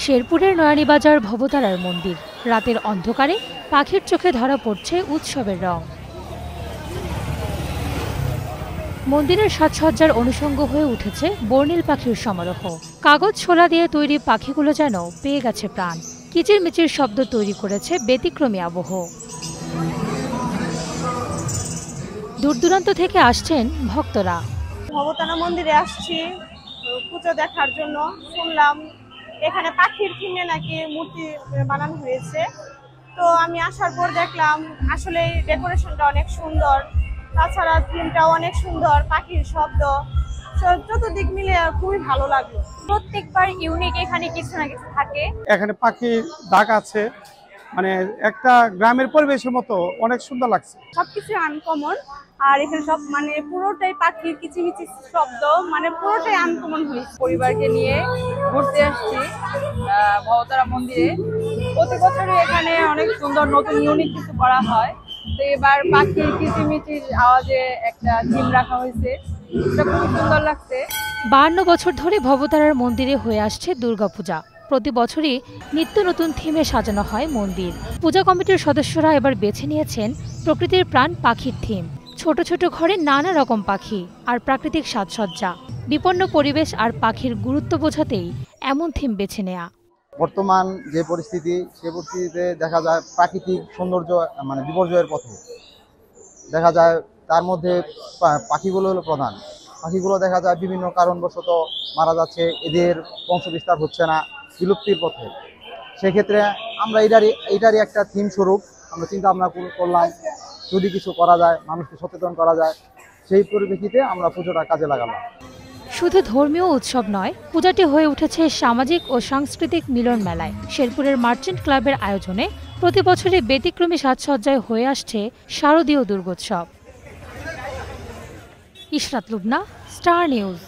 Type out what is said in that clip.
শেরপুরের নয়ানীবাজার ভবতারার মন্দির। রাতের অন্ধকারে পাখির চোখে ধরা পড়ছে উৎসবের রং। মন্দিরের সাজসজ্জার অনুষঙ্গ হয়ে উঠেছে বর্ণিল পাখির সমারোহ। কাগজ ছোলা দিয়ে তৈরি পাখিগুলো যেন পেয়ে গেছে প্রাণ। কিচিরমিচির শব্দ তৈরি করেছে ব্যতিক্রমী আবহ। দূর দূরান্ত থেকে আসছেন ভক্তরা। ভবতারা মন্দিরে আসছি পুজো দেখার জন্য। শুনলাম এখানে পাখির থিমে নাকি মূর্তি বানানো হয়েছে, তো আমি আসার পর দেখলাম আসলে ডেকোরেশনটা অনেক সুন্দর, তাছাড়া থিমটাও অনেক সুন্দর, পাখির শব্দ চতুর্দিক মিলে খুবই ভালো লাগলো। প্রত্যেকবার ইউনিক এখানে কিছু না কিছু থাকে। এখানে পাখির ডাক আছে, মানে একটা গ্রামের পরিবেশের মতো অনেক সুন্দর লাগছে। সবকিছু আনকমন, আর এখানে সব মানে পুরোটাই পাখির কিচিমিচি শব্দ, মানে পুরোটাই আনকমন হয়েছে। পরিবারকে নিয়ে ঘুরতে আসছি ভবতারা মন্দিরে। প্রতি বছরই এখানে অনেক সুন্দর নতুন ইউনিক কিছু করা হয়, তো এবার পাখির কিচিমিচির আওয়াজে একটা থিম রাখা হয়েছে, এটা খুব সুন্দর লাগছে। 52 বছর ধরে ভবতারার মন্দিরে হয়ে আসছে দুর্গাপূজা। প্রতি বছরই নিত্য নতুন থিমে সাজানো হয় মন্দির। পূজা কমিটির সদস্যরা এবার বেছে নিয়েছেন প্রকৃতির প্রাণ পাখির থিম। ছোট ছোট ঘরে নানা রকম পাখি আর প্রাকৃতিক সাজসজ্জা। বিপন্ন পরিবেশ আর পাখির গুরুত্ব বোঝাতেই এমন থিম বেছে নেয়া। বর্তমান যে পরিস্থিতি, সে পরিস্থিতিতে দেখা যায় প্রাকৃতিক সৌন্দর্য মানে বিপর্যয়ের পথে। দেখা যায় তার মধ্যে পাখিগুলো হলো প্রধান। পাখিগুলো দেখা যায় বিভিন্ন কারণবশত মারা যাচ্ছে, এদের বংশবিস্তার হচ্ছে না, বিলুপ্তির পথে। সেক্ষেত্রে আমরা এটারই একটা থিম স্বরূপ আমরা চিন্তা ভাবনা করলাম, যদি কিছু করা যায়, মানুষকে সচেতন করা যায়, সেই পরিপ্রেক্ষিতে আমরা পুজোটা কাজে লাগালাম। শুধু ধর্মীয় উৎসব নয়, পূজাটি হয়ে উঠেছে সামাজিক ও সাংস্কৃতিক মিলন মেলায়। শেরপুরের মার্চেন্ট ক্লাবের আয়োজনে প্রতি বছরই ব্যতিক্রমী সাজসজ্জায় হয়ে আসছে শারদীয় দুর্গোৎসব। Ishrat Lubna, Star news.